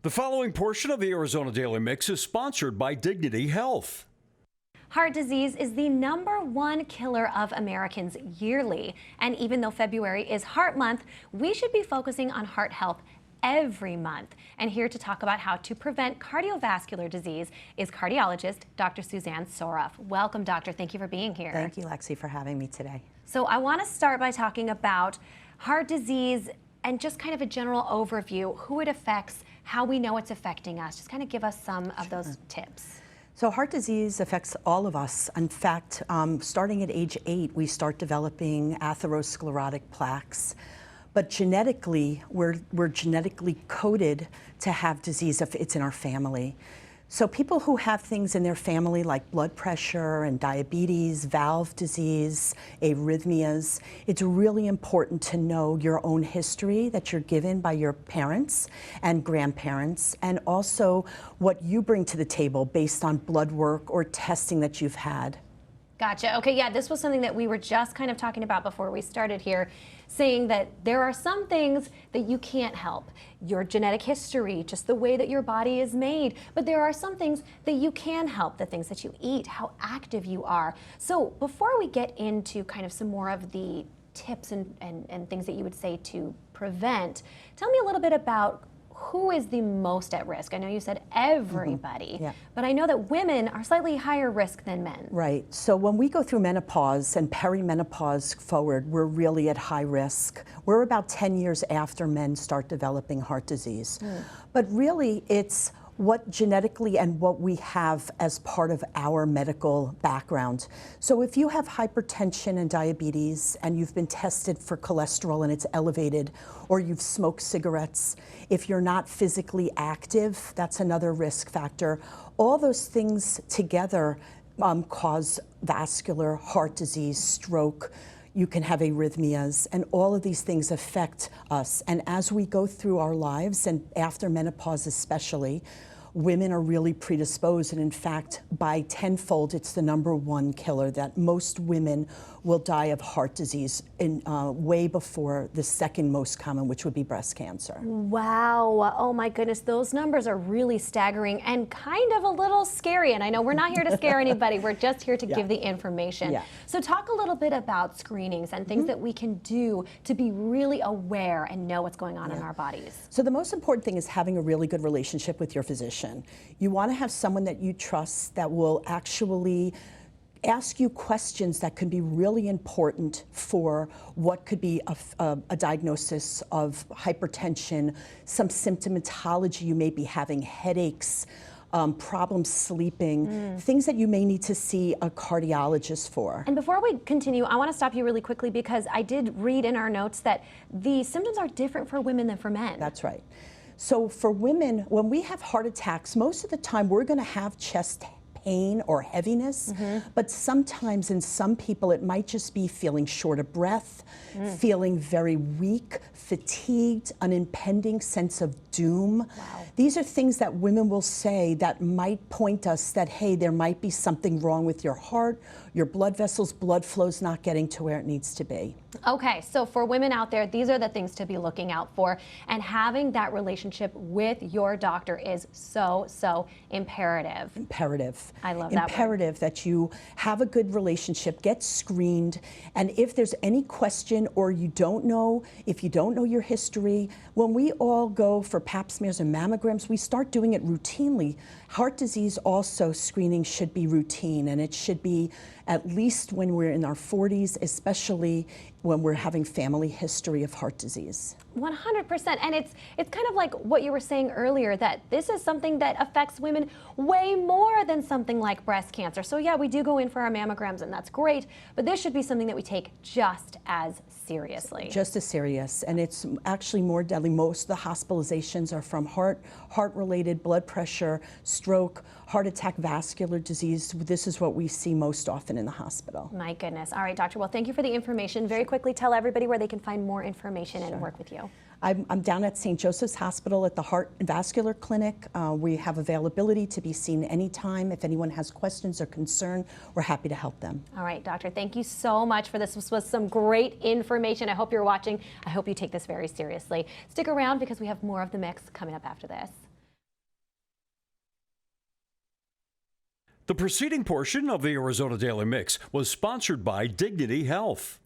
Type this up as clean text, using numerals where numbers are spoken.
The following portion of the Arizona Daily Mix is sponsored by Dignity Health. Heart disease is the #1 killer of Americans yearly. And even though February is Heart Month, we should be focusing on heart health every month. And here to talk about how to prevent cardiovascular disease is cardiologist Dr. Suzanne Soroff. Welcome, doctor. Thank you for being here. Thank you, Lexi, for having me today. So I want to start by talking about heart disease and just kind of a general overview, who it affects, how we know it's affecting us. Just kind of give us some of those tips. So heart disease affects all of us. In fact, starting at age 8, we start developing atherosclerotic plaques. But genetically, we're genetically coded to have disease if it's in our family. So people who have things in their family like blood pressure and diabetes, valve disease, arrhythmias, it's really important to know your own history that you're given by your parents and grandparents, and also what you bring to the table based on blood work or testing that you've had. Gotcha. Okay, yeah, this was something that we were just kind of talking about before we started here, saying that there are some things that you can't help. Your genetic history, just the way that your body is made. But there are some things that you can help, the things that you eat, how active you are. So before we get into kind of some more of the tips and things that you would say to prevent, tell me a little bit about who is the most at risk? I know you said everybody, but I know that women are slightly higher risk than men. Right. So when we go through menopause and perimenopause forward, we're really at high risk. We're about 10 years after men start developing heart disease. But really, it's what genetically and what we have as part of our medical background. So if you have hypertension and diabetes and you've been tested for cholesterol and it's elevated, or you've smoked cigarettes, if you're not physically active, that's another risk factor. All those things together cause vascular heart disease, stroke. You can have arrhythmias, and all of these things affect us. And as we go through our lives, and after menopause especially, women are really predisposed, and in fact, by tenfold, it's the #1 killer, that most women will die of heart disease way before the second most common, which would be breast cancer. Wow. Oh my goodness, those numbers are really staggering and kind of a little scary. And I know we're not here to scare anybody, we're just here to give the information. So talk a little bit about screenings and things that we can do to be really aware and know what's going on in our bodies. So the most important thing is having a really good relationship with your physician. You want to have someone that you trust that will actually ask you questions that can be really important for what could be a diagnosis of hypertension, some symptomatology you may be having, headaches, problems sleeping, things that you may need to see a cardiologist for. And before we continue, I want to stop you really quickly because I did read in our notes that the symptoms are different for women than for men. That's right. So for women, when we have heart attacks, most of the time we're going to have chest pain or heaviness, but sometimes in some people it might just be feeling short of breath, feeling very weak, fatigued, an impending sense of doom. These are things that women will say that might point us that, hey, there might be something wrong with your heart, your blood vessels, blood flow's not getting to where it needs to be. Okay, so for women out there, these are the things to be looking out for, and having that relationship with your doctor is so imperative. Imperative. I love that word. Imperative that you have a good relationship, get screened, and if there's any question or you don't know, if you don't know your history, when we all go for pap smears and mammograms, we start doing it routinely. Heart disease also screening should be routine, and it should be at least when we're in our 40s, especially when we're having family history of heart disease. 100%, and it's kind of like what you were saying earlier, that this is something that affects women way more than something like breast cancer. So yeah, we do go in for our mammograms, and that's great, but this should be something that we take just as seriously. Just as serious, and it's actually more deadly. Most of the hospitalizations are from heart-related, blood pressure, stroke, heart attack, vascular disease. This is what we see most often in the hospital. My goodness. All right, doctor, well, thank you for the information. Very quickly, tell everybody where they can find more information and work with you. I'm down at St. Joseph's Hospital at the Heart and Vascular Clinic. We have availability to be seen anytime. If anyone has questions or concern, we're happy to help them. All right, doctor, thank you so much for this. This was some great information. I hope you're watching. I hope you take this very seriously. Stick around because we have more of the mix coming up after this. The preceding portion of the Arizona Daily Mix was sponsored by Dignity Health.